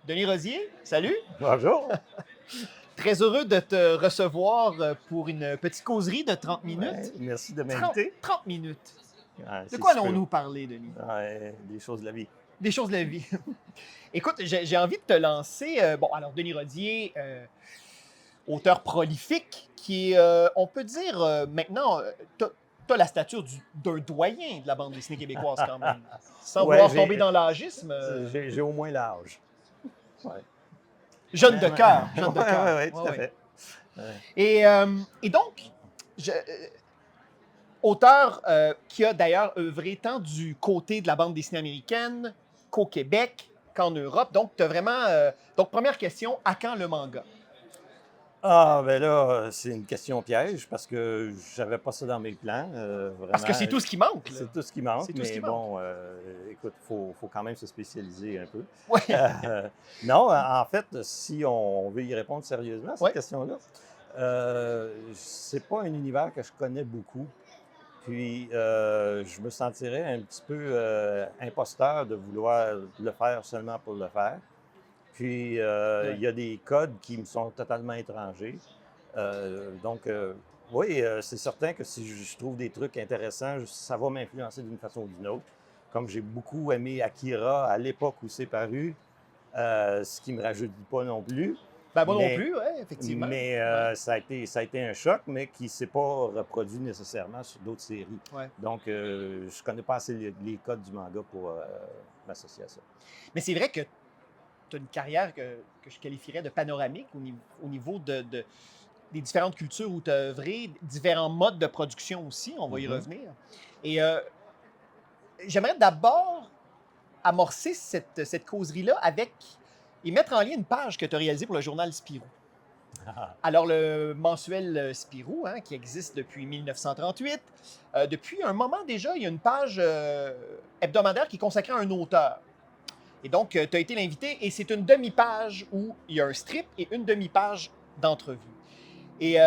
Denis Rosier, salut. Bonjour. Très heureux de te recevoir pour une petite causerie de 30 Ouais, minutes. merci de 30, m'inviter. 30 minutes. Ouais, De c'est quoi super. allons-nous parler, Denis? Ouais, des choses de la vie. Des choses de la vie. Écoute, j'ai envie de te lancer. Bon, alors, Denis Rosier, auteur prolifique, qui est, on peut dire, maintenant, t'as la stature d'un doyen de la bande dessinée québécoise quand même. Sans Ouais, vouloir tomber dans l'âgisme. j'ai au moins l'âge. Ouais. Jeune de cœur, jeune de cœur. Ouais, Ouais, tout à ouais. fait. Ouais. Et donc, auteur qui a d'ailleurs œuvré tant du côté de la bande dessinée américaine qu'au Québec, qu'en Europe. Donc, tu as vraiment. Donc, première question, à quand le manga? Ah, ben là, c'est une question piège parce que j'avais pas ça dans mes plans. Parce que Vraiment, c'est tout ce qui manque, là. c'est tout ce qui manque, C'est tout ce qui mais manque. bon, écoute, faut quand même se spécialiser un peu. Oui, Non, en fait, si on veut y répondre sérieusement à cette oui, question-là, c'est pas un univers que je connais beaucoup. Puis, je me sentirais un petit peu imposteur de vouloir le faire seulement pour le faire. Puis, il y a des codes qui me sont totalement étrangers. Donc, oui, c'est certain que si je trouve des trucs intéressants, ça va m'influencer d'une façon ou d'une autre. Comme j'ai beaucoup aimé Akira à l'époque où c'est paru, ce qui ne me rajeunit pas non plus. Ben, moi non Mais plus, ouais, effectivement. mais Ouais, ça a été un choc, mais qui ne s'est pas reproduit nécessairement sur d'autres séries. ouais. Donc, je ne connais pas assez les codes du manga pour m'associer à ça. Mais c'est vrai que tu as une carrière que je qualifierais de panoramique au niveau des différentes cultures où tu as œuvré, différents modes de production aussi, on va y Mhm. revenir. Et j'aimerais d'abord amorcer cette causerie-là avec et mettre en lien une page que tu as réalisée pour le journal Spirou. Alors, le mensuel Spirou, hein, qui existe depuis 1938, depuis un moment déjà, il y a une page hebdomadaire qui est consacrée à un auteur. Et donc, tu as été l'invité et c'est une demi-page où il y a un strip et une demi-page d'entrevue. Et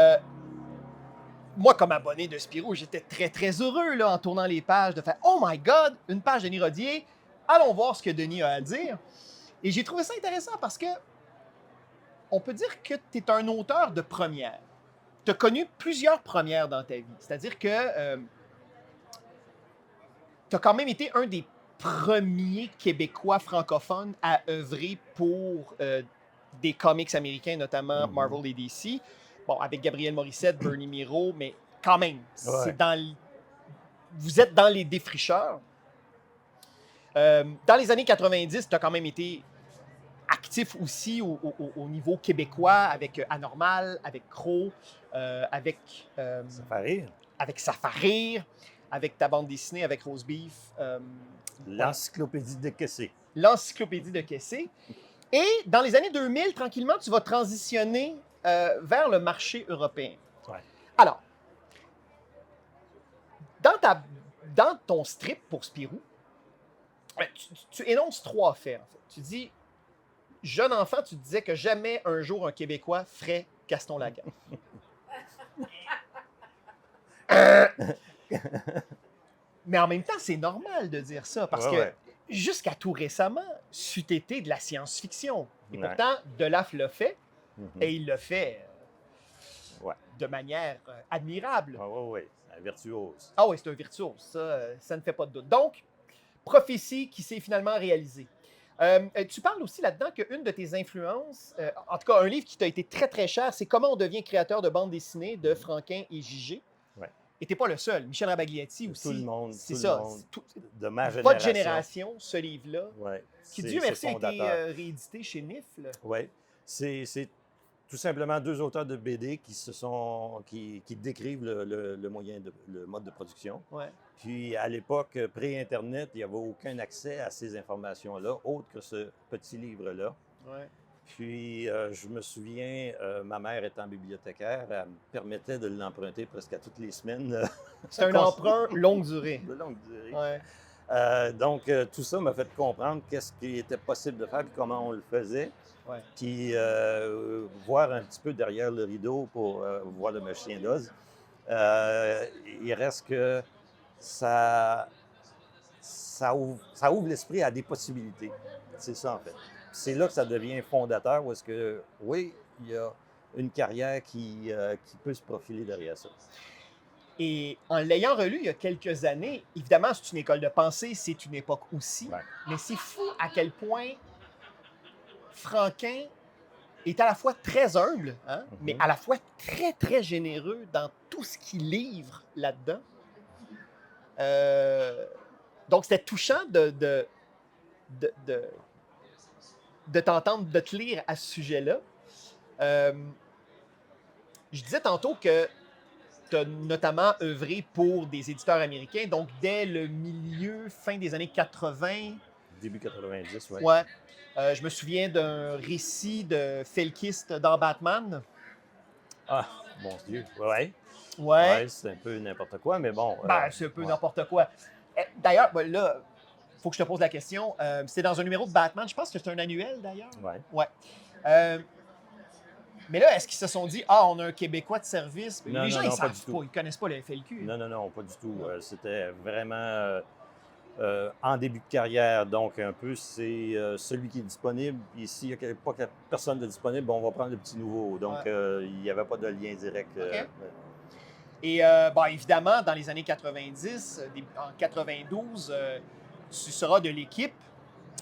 moi, comme abonné de Spirou, j'étais très, très heureux là, en tournant les pages de faire « Oh my God, une page de Denis Rodier, allons voir ce que Denis a à dire. » Et j'ai trouvé ça intéressant parce que on peut dire que tu es un auteur de première. Tu as connu plusieurs premières dans ta vie. C'est-à-dire que tu as quand même été un des premiers Québécois francophones à œuvrer pour des comics américains, notamment Mhm. Marvel et DC. Bon, avec Gabriel Morissette, Bernie Miro, mais quand même, Ouais. vous êtes dans les défricheurs. Dans les années 90, tu as quand même été actif aussi au niveau québécois avec Anormal, avec Crow, Ça fait rire. avec Safarir, avec ta bande dessinée, avec Rose Beef. Voilà, L'encyclopédie de Kessé. l'encyclopédie de Kessé. Et dans les années 2000, tranquillement, tu vas transitionner vers le marché européen. Ouais. Alors, dans, ta, dans ton strip pour Spirou, tu énonces trois faits, en fait. Tu dis, jeune enfant, tu disais que jamais un jour un Québécois ferait Gaston Lagaffe. Mais en même temps, c'est normal de dire ça, parce Ouais, que ouais. jusqu'à tout récemment, c'eût été de la science-fiction. Et Ouais. pourtant, Delaf le fait, Mhm. et il le fait Ouais. de manière admirable. Ouais, ouais, ouais. Un virtuose. Ah oui, c'est un virtuose, ça ne fait pas de doute. Donc, prophétie qui s'est finalement réalisée. Tu parles aussi là-dedans qu'une de tes influences, en tout cas un livre qui t'a été très très cher, c'est Comment on devient créateur de bande dessinée de Mhm. Franquin et Jigé. Ouais. Et t'es pas le seul. Michel Rabagliati Tout le aussi, monde, c'est tout le ça. monde de ma Votre génération. génération, ce livre-là, Ouais. qui Dieu C'est merci a été fondateur. réédité chez Nifl. Oui, c'est tout simplement deux auteurs de BD qui décrivent le mode de production. Ouais. Puis à l'époque pré-Internet, il n'y avait aucun accès à ces informations-là, autre que ce petit livre-là. Ouais. Puis je me souviens, ma mère étant bibliothécaire, elle me permettait de l'emprunter presque à toutes les semaines C'est un emprunt longue durée. de longue durée. Ouais. Donc tout ça m'a fait comprendre qu'est-ce qui était possible de faire et comment on le faisait. Ouais. Puis voir un petit peu derrière le rideau pour voir le machin d'Oz. Il reste que ça ouvre l'esprit à des possibilités. C'est ça, en fait. c'est là que ça devient fondateur, où est-ce que, oui, il y a une carrière qui peut se profiler derrière ça. Et en l'ayant relu il y a quelques années, évidemment, c'est une école de pensée, c'est une époque aussi, Ouais. mais c'est fou à quel point Franquin est à la fois très humble, hein, mais Mhm. à la fois très, très généreux dans tout ce qu'il livre là-dedans. Euh, donc, c'était touchant de, de, de t'entendre, de te lire à ce sujet-là. Euh, je disais tantôt que tu as notamment œuvré pour des éditeurs américains, donc dès le milieu, fin des années 80. Début 90, oui. Ouais. Je me souviens d'un récit de Felkist dans Batman. Ah, mon Dieu, ouais. Ouais. Ouais, c'est un peu n'importe quoi, mais bon, Ben, c'est un peu ouais. n'importe quoi. D'ailleurs, ben là, il faut que je te pose la question. C'est dans un numéro de Batman. Je pense que c'est un annuel, d'ailleurs. Ouais. Ouais. Euh, mais là, est-ce qu'ils se sont dit, ah, on a un Québécois de service? Non, Les gens, non, ils non, pas du savent pas. tout. Ils connaissent pas le FLQ. Non, non, non, pas du tout. C'était vraiment en début de carrière. Donc, un peu, c'est celui qui est disponible. Puis, s'il n'y a pas personne de disponible, ben, on va prendre le petit nouveau. Donc, Ouais. il n'y avait pas de lien direct. OK. Et bon, évidemment, dans les années 90, en 92, tu seras de l'équipe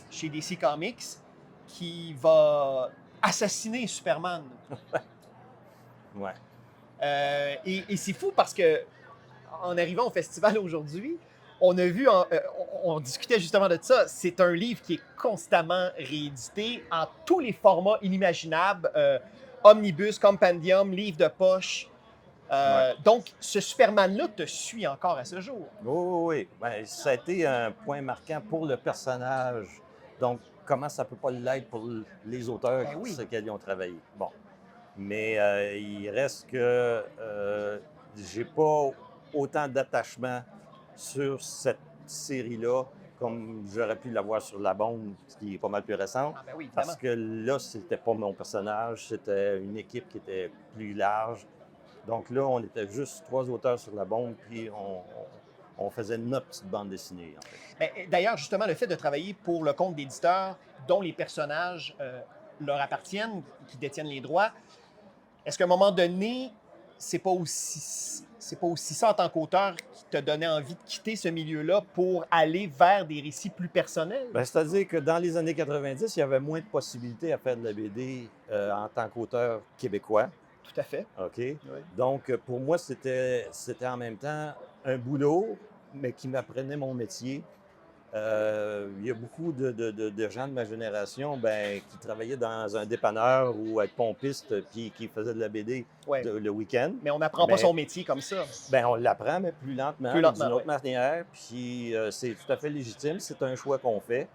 chez DC Comics qui va assassiner Superman. Ouais. Et c'est fou parce que en arrivant au festival aujourd'hui, on a vu, on discutait justement de ça, c'est un livre qui est constamment réédité en tous les formats inimaginables, omnibus, compendium, livre de poche. Ouais. Donc, ce Superman-là te suit encore à ce jour. Oui, oui, oui. Ben, ça a été un point marquant pour le personnage. Donc, comment ça peut pas l'être pour les auteurs Ben oui. sur lesquels ils ont travaillé. Bon. Mais il reste que j'ai pas autant d'attachement sur cette série-là comme j'aurais pu l'avoir sur La Bombe, ce qui est pas mal plus récente. Ah ben oui, évidemment. Parce que là, c'était pas mon personnage, c'était une équipe qui était plus large. Donc là, on était juste 3 auteurs sur La Bombe, puis on faisait notre petite bande dessinée, en fait. Ben, d'ailleurs, justement, le fait de travailler pour le compte d'éditeurs dont les personnages leur appartiennent, qui détiennent les droits, est-ce qu'à un moment donné, c'est pas aussi ça en tant qu'auteur qui te donnait envie de quitter ce milieu-là pour aller vers des récits plus personnels? Ben, c'est-à-dire que dans les années 90, il y avait moins de possibilités à faire de la BD en tant qu'auteur québécois. Tout à fait. OK? Oui. Donc, pour moi, c'était en même temps un boulot, mais qui m'apprenait mon métier. Il y a beaucoup de gens de ma génération qui travaillaient dans un dépanneur ou à être pompiste, puis qui faisaient de la BD Ouais. le week-end. Mais on n'apprend pas Mais son métier comme ça. on l'apprend, mais plus lentement, Plus lentement, d'une autre oui. manière. Puis c'est tout à fait légitime, c'est un choix qu'on fait.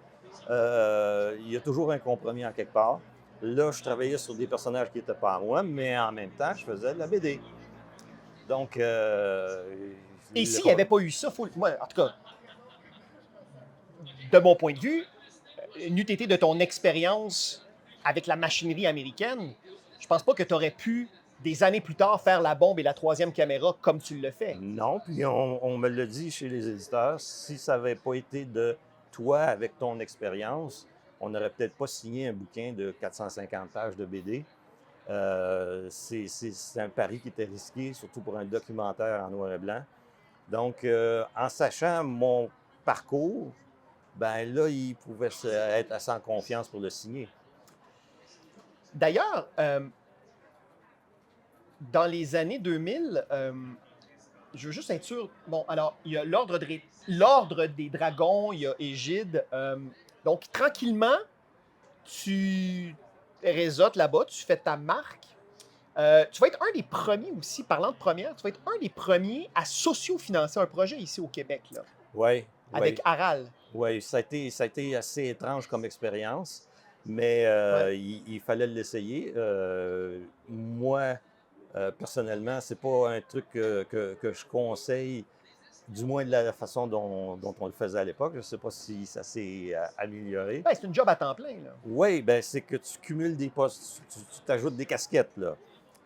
Il y a toujours un compromis en quelque part. Là, je travaillais sur des personnages qui n'étaient pas à moi, mais en même temps, je faisais de la BD. Donc, Et s'il n'y avait pas eu ça, moi, en tout cas, de mon point de vue, n'eût été de ton expérience avec la machinerie américaine, je pense pas que tu aurais pu, des années plus tard, faire La Bombe et la troisième caméra comme tu le fais. Non, puis on me l'a dit chez les éditeurs, si ça n'avait pas été de toi avec ton expérience, on n'aurait peut-être pas signé un bouquin de 450 pages de BD. C'est un pari qui était risqué, surtout pour un documentaire en noir et blanc. Donc, en sachant mon parcours, ben là, il pouvait être assez en confiance pour le signer. D'ailleurs, dans les années 2000, je veux juste être sûr. Bon, alors, il y a l'Ordre des Dragons, il y a Égide. Donc, tranquillement, tu réseautes là-bas, tu fais ta marque. Tu vas être un des premiers aussi, parlant de première, tu vas être un des premiers à socio-financer un projet ici au Québec, là, Oui, avec oui. Aral. Oui, ça a été assez étrange comme expérience, mais Ouais. il fallait l'essayer. Moi, personnellement, c'est pas un truc que je conseille, du moins de la façon dont on le faisait à l'époque. Je ne sais pas si ça s'est amélioré. Ben, c'est une job à temps plein, là. Oui, ben c'est que tu cumules des postes, tu t'ajoutes des casquettes, là.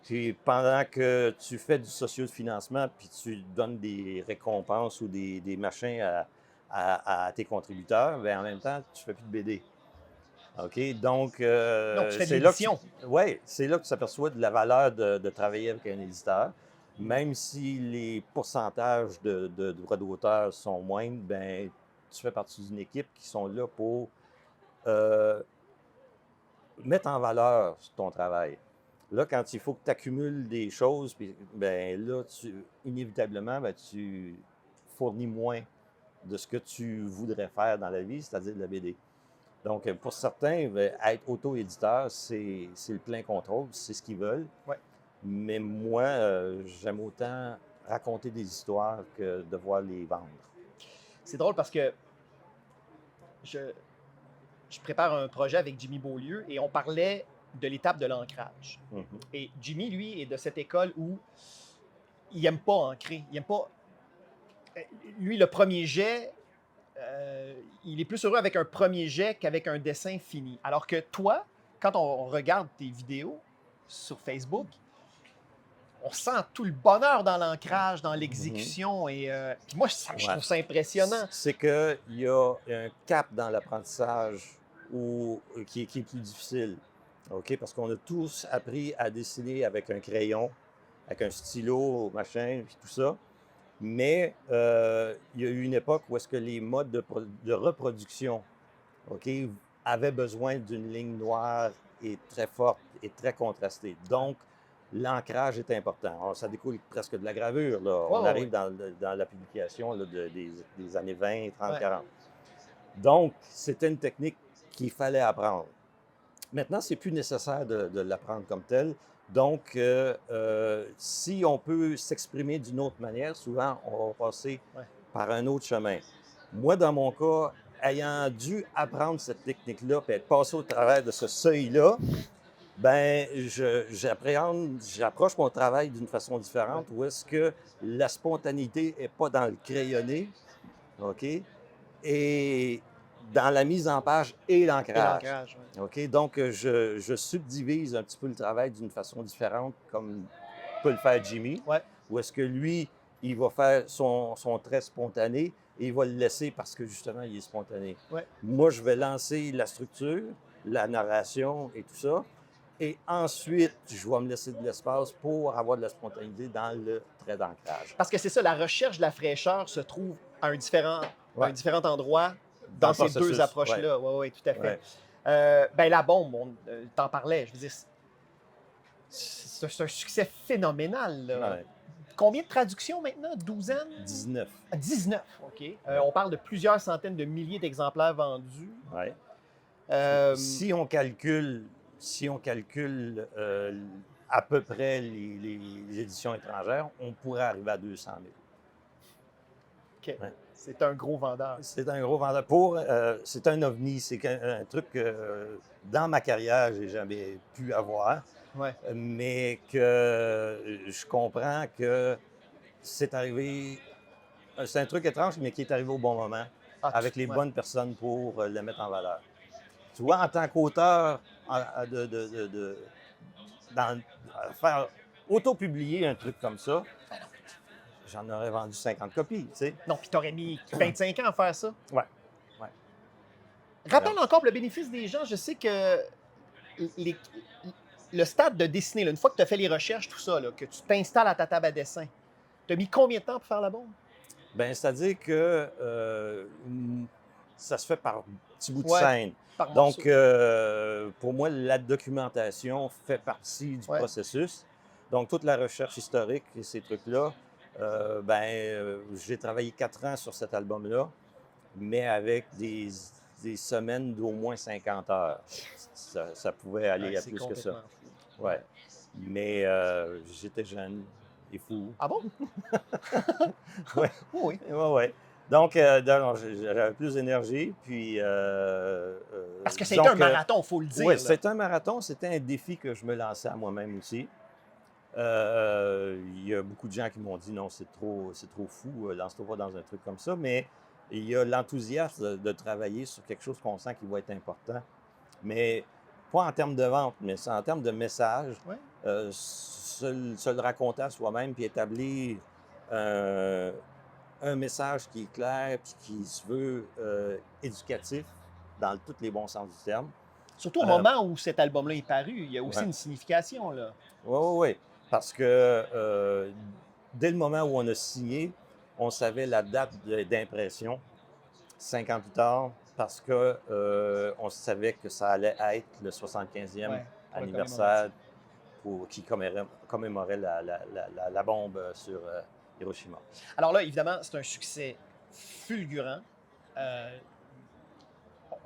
Puis pendant que tu fais du socio-financement, puis tu donnes des récompenses ou des machins à tes contributeurs, bien, en même temps, tu fais plus de BD. OK? Donc, Donc, tu fais de c'est là que l'édition. ouais, c'est là que tu s'aperçois de la valeur de travailler avec un éditeur. Même si les pourcentages de droits d'auteur sont moindres, ben tu fais partie d'une équipe qui sont là pour euh, mettre en valeur ton travail. Là, quand il faut que tu accumules des choses, puis ben là, inévitablement, ben, tu fournis moins de ce que tu voudrais faire dans la vie, c'est-à-dire de la BD. Donc, pour certains, ben, être auto-éditeur, c'est le plein contrôle, c'est ce qu'ils veulent. Ouais. Mais moi, j'aime autant raconter des histoires que devoir les vendre. C'est drôle parce que je, je prépare un projet avec Jimmy Beaulieu et on parlait de l'étape de l'ancrage. Mhm. Et Jimmy, lui, est de cette école où il n'aime pas ancrer. Il aime pas. Lui, le premier jet, il est plus heureux avec un premier jet qu'avec un dessin fini. Alors que toi, quand on regarde tes vidéos sur Facebook, on sent tout le bonheur dans l'ancrage, dans Mhm. l'exécution. Et puis moi, je Ouais. trouve ça impressionnant. C'est qu'il y a un cap dans l'apprentissage qui est plus difficile. OK? Parce qu'on a tous appris à dessiner avec un crayon, avec un stylo, machin, puis tout ça. Mais il y a eu une époque où est-ce que les modes de reproduction, OK, avaient besoin d'une ligne noire et très forte et très contrastée. Donc, l'ancrage est important. Alors, ça découle presque de la gravure, là. Ouais, On ouais, arrive ouais. dans la publication là, des années 20, 30, Ouais. 40. Donc, c'était une technique qu'il fallait apprendre. Maintenant, c'est plus nécessaire de l'apprendre comme tel. Donc, si on peut s'exprimer d'une autre manière, souvent, on va passer Ouais. par un autre chemin. Moi, dans mon cas, ayant dû apprendre cette technique-là, puis être passé au travers de ce seuil-là, ben, j'approche mon travail d'une façon Ouais. différente, où est-ce que la spontanéité n'est pas dans le crayonné, OK? Et dans la mise en page et Et l'ancrage. l'ancrage, ouais. OK? Donc, je subdivise un petit peu le travail d'une façon différente, comme peut le faire Jimmy, Ouais. où est-ce que lui, il va faire son trait spontané et il va le laisser parce que justement, il est spontané. Ouais. Moi, je vais lancer la structure, la narration et tout ça. Et ensuite, je vais me laisser de l'espace pour avoir de la spontanéité dans le trait d'ancrage. Parce que c'est ça, la recherche de la fraîcheur se trouve à un Ouais, différent endroit dans dans le ces deux processus. Ouais, approches-là. Oui, oui, tout à fait. ouais, Ben, la bombe, on t'en parlais. Je veux dire, c'est un succès phénoménal, là. ouais. Combien de traductions maintenant? 12 ans? 19. 19, OK. Ouais. On parle de plusieurs centaines de milliers d'exemplaires vendus. Ouais. Euh, Si on calcule, à peu près les éditions étrangères, on pourrait arriver à 200 000. OK. Ouais. C'est un gros vendeur. C'est un gros vendeur. C'est un ovni. C'est un truc que dans ma carrière, j'ai jamais pu avoir, Ouais. mais que je comprends que c'est arrivé. C'est un truc étrange, mais qui est arrivé au bon moment, Ah, avec les ouais. bonnes personnes pour le mettre en valeur. Tu vois, en tant qu'auteur, faire auto-publier un truc comme ça, j'en aurais vendu 50 copies, tu sais. Non, puis t'aurais mis 25 ans à faire ça. Ouais, ouais. Rappelle encore pour le bénéfice des gens, je sais que les- le stade de dessiner, là, une fois que tu as fait les recherches, tout ça, là, que tu t'installes à ta table à dessin, tu as mis combien de temps pour faire la bombe? Ben, c'est-à-dire que ça se fait par petits bouts de Ouais, scène. par morceau. Donc, pour moi, la documentation fait partie du Ouais. processus. Donc, toute la recherche historique et ces trucs-là, j'ai travaillé 4 ans sur cet album-là, mais avec des semaines d'au moins 50 heures. Ça pouvait aller Ouais, à c'est plus que ça. complètement fou. Ouais. Mais j'étais jeune et fou. Ah bon? Ouais. Oui. Ouais, ouais. Donc, non, j'avais plus d'énergie. Puis, Parce que disons c'était un que- marathon, il faut le dire. Oui, là. c'était un marathon. C'était un défi que je me lançais à moi-même aussi. Il y a beaucoup de gens qui m'ont dit non, c'est trop fou, lance-toi pas dans un truc comme ça. Mais il y a l'enthousiasme de travailler sur quelque chose qu'on sent qui va être important. Mais pas en termes de vente, mais c'est en termes de message. Ouais. Se le raconter à soi-même puis établir un message qui est clair puis qui se veut éducatif dans tous les bons sens du terme. Surtout au Euh, moment où cet album-là est paru, il y a aussi ouais. une signification, là. Oui, oui, oui. Parce que dès le moment où on a signé, on savait la date d'impression, 5 ans plus tard, parce que on savait que ça allait être le 75e Ouais, pour le anniversaire commémoratif. qui commémorait la bombe sur Hiroshima. Alors là, évidemment, c'est un succès fulgurant. Euh,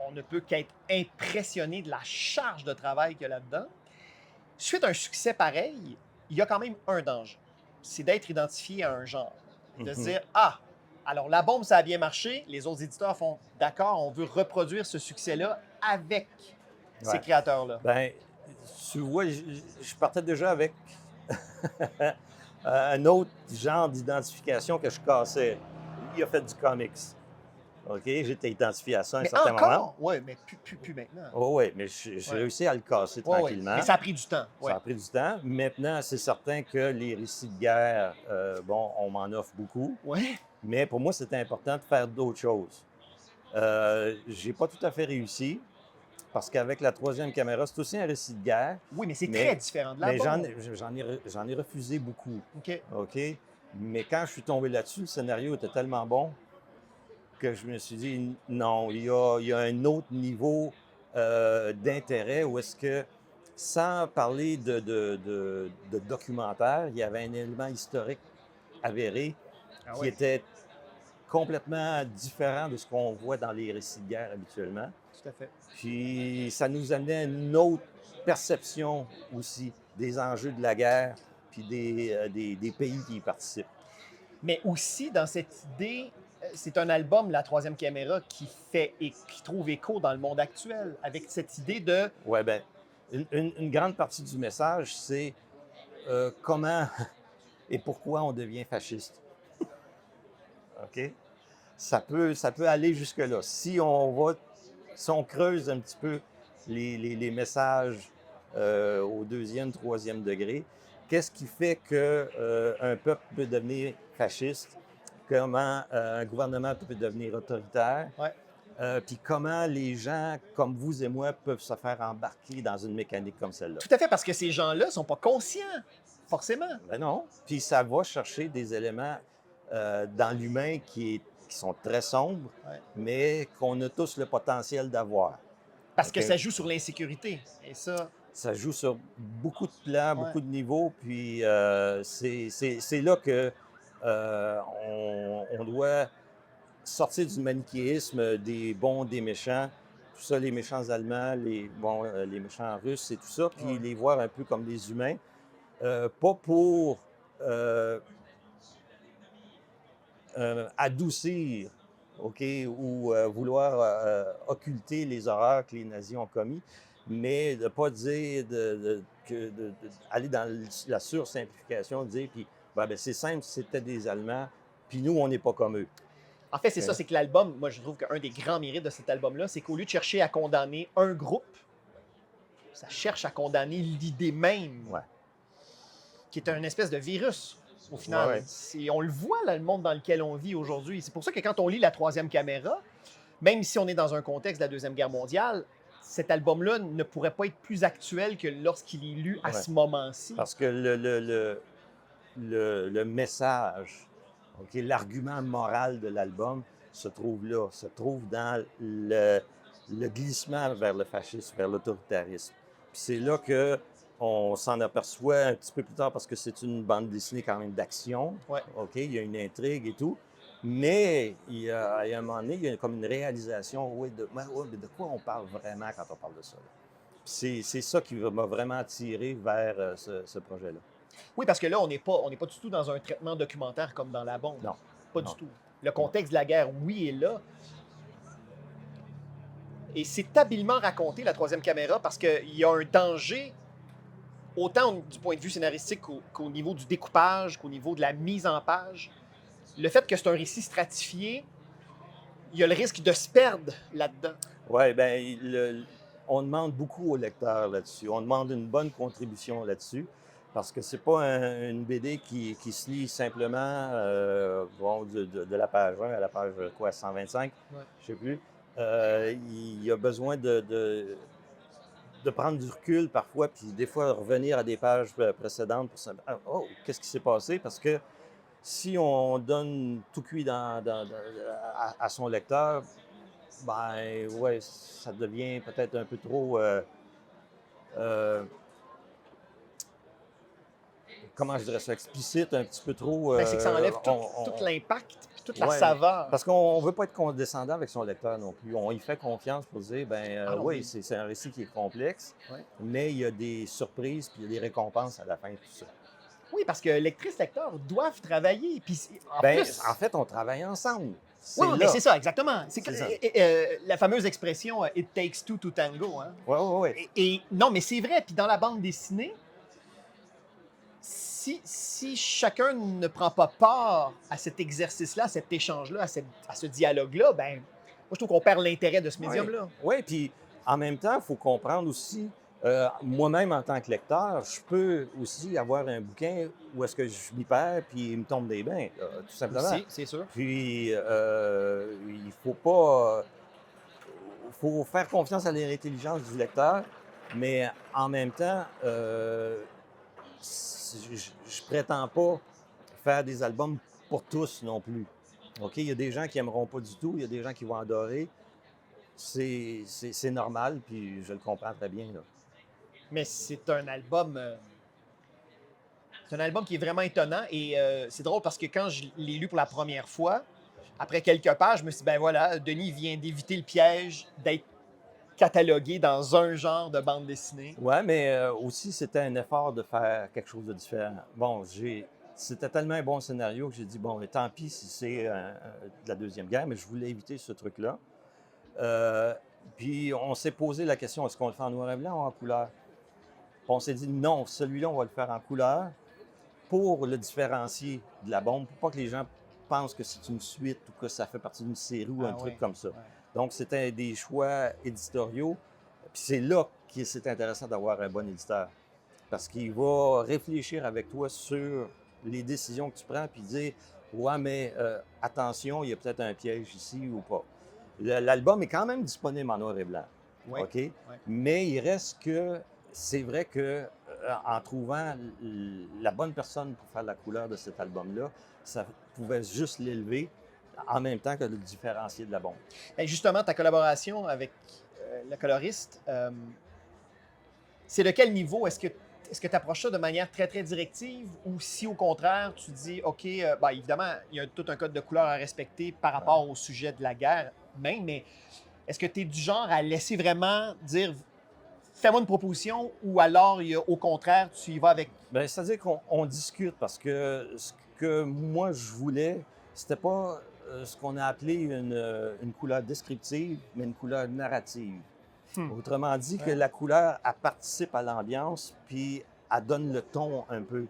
on ne peut qu'être impressionné de la charge de travail qu'il y a là-dedans. Suite à un succès pareil, il y a quand même un danger. C'est d'être identifié à un genre. Et de se Mhm. dire, ah, alors la bombe, ça a bien marché. Les autres éditeurs font, d'accord, on veut reproduire ce succès-là avec ces Ouais. créateurs-là. Ben, tu vois, je partais déjà avec un autre genre d'identification que je cassais. Il a fait du comics. OK? J'étais identifié à ça à un Mais certain moment. encore, ouais, mais plus maintenant. Oh, oui, mais j'ai Ouais, réussi à le casser ouais, ouais. Mais tranquillement. ça a pris du temps. Ça Ouais. a pris du temps. Maintenant, c'est certain que les récits de guerre, bon, on m'en offre beaucoup. Ouais. Mais pour moi, c'était important de faire d'autres choses. J'ai pas tout à fait réussi parce qu'avec la troisième caméra, c'est aussi un récit de guerre, Oui, mais c'est très mais, différent de la mais bombe. j'en ai refusé beaucoup. OK. OK? Mais quand je suis tombé là-dessus, le scénario était tellement bon que je me suis dit non, il y a un autre niveau d'intérêt où est-ce que, sans parler de documentaire, il y avait un élément historique avéré Ah qui ouais, était complètement différent de ce qu'on voit dans les récits de guerre habituellement. tout à fait. Puis ça nous amenait à une autre perception aussi des enjeux de la guerre, puis des pays qui y participent. Mais aussi, dans cette idée, c'est un album, La Troisième Caméra, qui fait et qui trouve écho dans le monde actuel, avec cette idée de... Ouais, ben, une grande partie du message, c'est comment et pourquoi on devient fasciste. OK? Ça peut aller jusque-là. Si on creuse un petit peu les messages au deuxième, troisième degré, qu'est-ce qui fait qu'un peuple peut devenir fasciste? Comment un gouvernement peut devenir autoritaire? Ouais, Puis comment les gens comme vous et moi peuvent se faire embarquer dans une mécanique comme celle-là? tout à fait, parce que ces gens-là ne sont pas conscients, forcément. Ben non. Puis ça va chercher des éléments dans l'humain qui sont très sombres, Ouais. mais qu'on a tous le potentiel d'avoir. Parce que OK? ça joue sur l'insécurité. Et ça, Ça joue sur beaucoup de plans, ouais. beaucoup de niveaux, puis c'est là que on doit sortir du manichéisme des bons, des méchants, tout ça, les méchants allemands, les méchants russes et tout ça, Ouais, puis ouais. les voir un peu comme des humains, pas pour euh, adoucir, OK, ou vouloir occulter les horreurs que les nazis ont commis, mais de ne pas dire aller dans la sursimplification, de dire, puis ben, c'est simple, c'était des Allemands, puis nous, on n'est pas comme eux. En fait, c'est ça, OK? c'est que l'album, moi je trouve qu'un des grands mérites de cet album-là, c'est qu'au lieu de chercher à condamner un groupe, ça cherche à condamner l'idée même, Ouais. qui est un espèce de virus, au Ouais, final. ouais. On le voit, là, le monde dans lequel on vit aujourd'hui. C'est pour ça que quand on lit La Troisième Caméra, même si on est dans un contexte de la Deuxième Guerre mondiale, cet album-là ne pourrait pas être plus actuel que lorsqu'il est lu à Ouais. ce moment-ci. Parce que le message, OK, l'argument moral de l'album se trouve là, se trouve dans le glissement vers le fascisme, vers l'autoritarisme. Puis c'est là que on s'en aperçoit un petit peu plus tard parce que c'est une bande dessinée quand même d'action. Ouais. OK, il y a une intrigue et tout. Mais à un moment donné, il y a comme une réalisation, oui, mais de quoi on parle vraiment quand on parle de ça? C'est ça qui m'a vraiment attiré vers ce projet-là. Oui, parce que là, on n'est pas du tout dans un traitement documentaire comme dans La Bombe. Non, Pas du non, tout. Le non. contexte de la guerre, oui, est là. Et c'est habilement raconté, La Troisième Caméra, parce qu'il y a un danger, autant du point de vue scénaristique qu'au niveau du découpage, qu'au niveau de la mise en page. Le fait que c'est un récit stratifié, il y a le risque de se perdre là-dedans. Oui, bien, on demande beaucoup au lecteur là-dessus. On demande une bonne contribution là-dessus. Parce que c'est pas une BD qui se lit simplement bon, de la page 1 à la page quoi, 125, Ouais. je sais plus. Il y a besoin de prendre du recul parfois, puis des fois revenir à des pages précédentes pour se dire, ah, oh, qu'est-ce qui s'est passé? Parce que si on donne tout cuit à son lecteur, ben ouais, ça devient peut-être un peu trop, euh, comment je dirais ça, explicite, un petit peu trop. Ben, c'est que ça enlève tout l'impact puis toute la Ouais, saveur. parce qu'on ne veut pas être condescendant avec son lecteur non plus. On y fait confiance pour dire, Ah non, oui, oui. c'est un récit qui est complexe, Ouais. mais il y a des surprises puis il y a des récompenses à la fin de tout ça. Oui, parce que lectrices-lecteurs doivent travailler. Puis en Ben, plus. en fait, on travaille ensemble. Oui, C'est mais là. c'est ça, exactement. C'est ça. La fameuse expression It takes two to tango. Hein? Oui, oui, oui. Non, mais c'est vrai. Puis dans la bande dessinée, si chacun ne prend pas part à cet exercice-là, à cet échange-là, à ce dialogue-là, ben, moi, je trouve qu'on perd l'intérêt de ce médium-là. Oui, puis en même temps, il faut comprendre aussi, moi-même en tant que lecteur, je peux aussi avoir un bouquin où est-ce que je m'y perds puis il me tombe des bains, tout simplement. Aussi, c'est sûr. Puis, il faut pas. Faut faire confiance à l'intelligence du lecteur, mais en même temps, je prétends pas faire des albums pour tous non plus. OK? Il y a des gens qui aimeront pas du tout, il y a des gens qui vont adorer. C'est normal, puis je le comprends très bien, là. Mais c'est un album qui est vraiment étonnant et c'est drôle parce que quand je l'ai lu pour la première fois, après quelques pages, je me suis dit, ben voilà, Denis vient d'éviter le piège d'être catalogué dans un genre de bande dessinée. Ouais, mais aussi, c'était un effort de faire quelque chose de différent. Bon, c'était tellement un bon scénario que j'ai dit, bon, mais tant pis si c'est de la Deuxième Guerre, mais je voulais éviter ce truc-là. Puis on s'est posé la question, est-ce qu'on le fait en noir et blanc ou en couleur? Puis on s'est dit, non, celui-là, on va le faire en couleur pour le différencier de la bombe, pour pas que les gens pensent que c'est une suite ou que ça fait partie d'une série ou un truc comme ça. Ouais. Donc, c'était des choix éditoriaux. Puis c'est là que c'est intéressant d'avoir un bon éditeur. Parce qu'il va réfléchir avec toi sur les décisions que tu prends, puis dire, ouais, mais attention, il y a peut-être un piège ici ou pas. L'album est quand même disponible en noir et blanc. Ouais, OK? ouais. Mais il reste que c'est vrai que en trouvant la bonne personne pour faire la couleur de cet album-là, ça pouvait juste l'élever en même temps que le différencier de la bombe. Et justement, ta collaboration avec le coloriste, c'est de quel niveau? Est-ce que tu approches ça de manière très, très directive ou si au contraire, tu dis, OK, ben, évidemment, il y a tout un code de couleur à respecter par rapport au sujet de la guerre même, mais est-ce que tu es du genre à laisser vraiment dire, fais-moi une proposition ou alors, au contraire, tu y vas avec... Bien, c'est-à-dire qu'on discute parce que ce que moi je voulais, c'était pas ce qu'on a appelé une couleur descriptive, mais une couleur narrative. Autrement dit, que la couleur, elle participe à l'ambiance, puis elle donne le ton un peu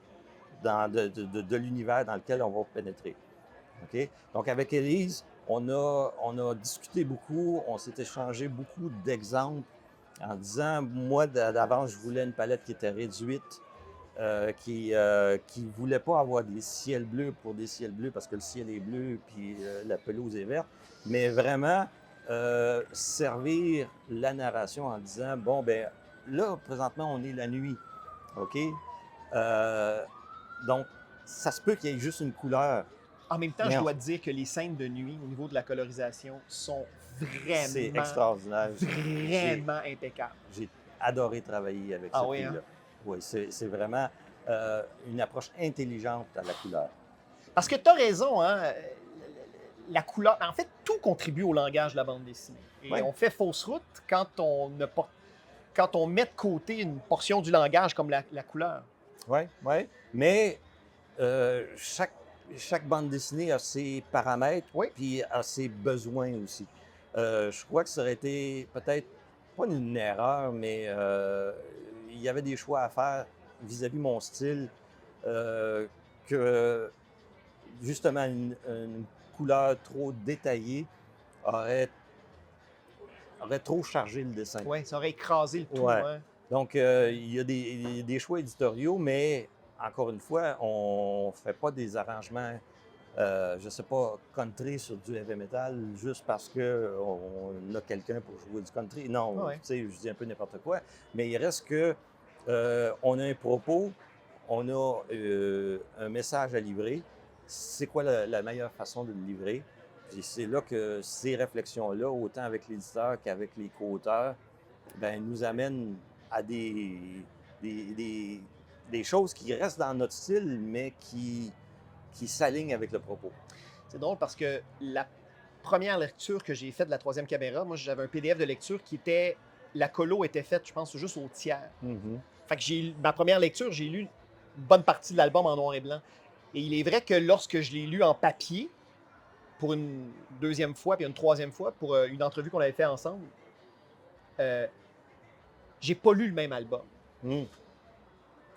de l'univers dans lequel on va pénétrer. OK? Donc, avec Élise, on a discuté beaucoup, on s'est échangé beaucoup d'exemples en disant, moi, d'avance, je voulais une palette qui était réduite, qui ne voulait pas avoir des ciels bleus pour des ciels bleus parce que le ciel est bleu puis la pelouse est verte, mais vraiment servir la narration en disant, bon, ben là, présentement, on est la nuit, OK? Donc, ça se peut qu'il y ait juste une couleur. En même temps, Mais je dois te dire que les scènes de nuit, au niveau de la colorisation, sont c'est vraiment, extraordinaire. vraiment impeccables. J'ai adoré travailler avec Ah cette oui, fille-là. hein? Oui, c'est vraiment une approche intelligente à la couleur. Parce que tu as raison, hein? La couleur, en fait, tout contribue au langage de la bande dessinée. Et Oui. on fait fausse route quand quand on met de côté une portion du langage comme la couleur. Oui, oui. Mais chaque bande dessinée a ses paramètres, Oui. puis a ses besoins aussi. Je crois que ça aurait été peut-être pas une erreur, mais il y avait des choix à faire vis-à-vis de mon style que justement une couleur trop détaillée aurait trop chargé le dessin. Oui, ça aurait écrasé le tout. Ouais. Hein? Donc, il y a des choix éditoriaux, mais encore une fois, on ne fait pas des arrangements je sais pas, country sur du heavy metal juste parce qu'on a quelqu'un pour jouer du country. Non, Ouais. tu sais, je dis un peu n'importe quoi. Mais il reste que on a un propos, on a un message à livrer. C'est quoi la meilleure façon de le livrer? Puis c'est là que ces réflexions-là, autant avec l'éditeur qu'avec les co-auteurs, ben, nous amènent à des, des- des choses qui restent dans notre style, mais qui s'alignent avec le propos. C'est drôle parce que la première lecture que j'ai faite de la troisième caméra, moi, j'avais un PDF de lecture qui était. La colo était faite, je pense, juste au tiers. Mhm. Fait que ma première lecture, j'ai lu une bonne partie de l'album en noir et blanc. Et il est vrai que lorsque je l'ai lu en papier, pour une deuxième fois, puis une troisième fois, pour une entrevue qu'on avait fait ensemble, euh, j'ai pas lu le même album. Mm.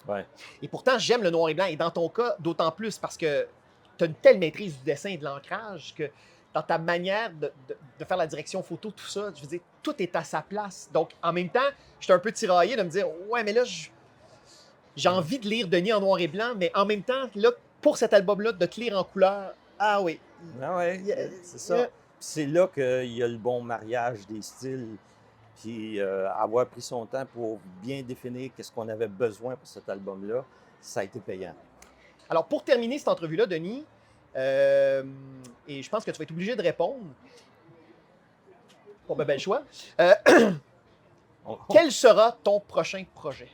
Ouais. Et pourtant, j'aime le noir et blanc. Et dans ton cas, d'autant plus parce que tu as une telle maîtrise du dessin et de l'ancrage que dans ta manière de faire la direction photo, tout ça, je veux dire, tout est à sa place. Donc, en même temps, j'étais un peu tiraillé de me dire, ouais, mais là, j'ai envie de lire Denis en noir et blanc, mais en même temps, là, pour cet album-là, de te lire en couleur, ah oui. Ah ouais, c'est ça. C'est là qu'il y a le bon mariage des styles. Puis avoir pris son temps pour bien définir qu'est-ce qu'on avait besoin pour cet album-là, ça a été payant. Alors, pour terminer cette entrevue-là, Denis, et je pense que tu vas être obligé de répondre. Bon, ben, bel choix. Quel sera ton prochain projet?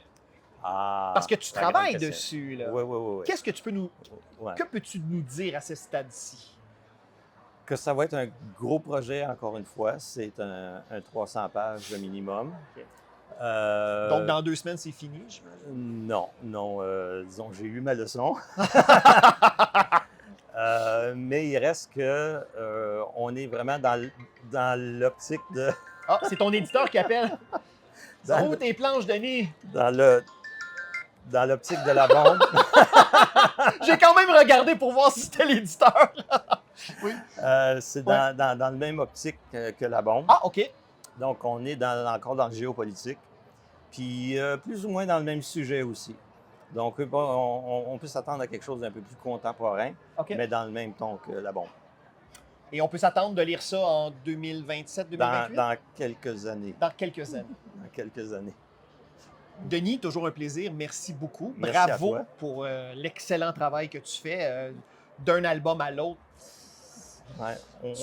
Ah, Parce que tu la grande travailles question. dessus, là. Oui, oui, oui. Oui. Qu'est-ce que tu peux nous... Ouais. Que peux-tu nous dire à ce stade-ci? Que ça va être un gros projet, encore une fois. C'est un 300 pages minimum. Ok. Euh, Donc, dans 2 semaines, c'est fini, Non, non. Disons, j'ai eu ma leçon. Mais il reste que on est vraiment dans l'optique de... Ah, c'est ton éditeur qui appelle. Dans Sont où le- tes planches, Denis? dans l'optique de la bombe. J'ai quand même regardé pour voir si c'était l'éditeur. Oui. C'est dans le même optique que la bombe. Ah, OK. Donc, on est encore dans le géopolitique. Puis, plus ou moins dans le même sujet aussi. Donc, on peut s'attendre à quelque chose d'un peu plus contemporain, OK. mais dans le même ton que la bombe. Et on peut s'attendre de lire ça en 2027, 2028? Dans quelques années. Dans quelques années. Dans quelques années. Denis, toujours un plaisir. Merci beaucoup. Merci à Bravo toi. pour l'excellent travail que tu fais d'un album à l'autre. Ouais, On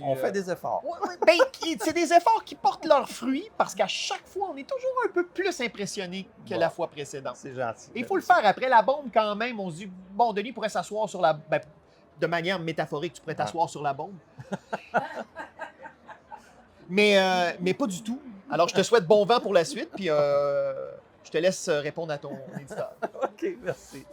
on fait des efforts. Ouais, ouais, ben, c'est des efforts qui portent leurs fruits parce qu'à chaque fois, on est toujours un peu plus impressionné que Bon. la fois précédente. C'est gentil. Et il faut le faire après la bombe quand même. On se dit, bon, Denis pourrait s'asseoir sur la... Ben, de manière métaphorique, tu pourrais t'asseoir sur la bombe. mais pas du tout. Alors, je te souhaite bon vent pour la suite, puis je te laisse répondre à ton éditeur. OK, merci.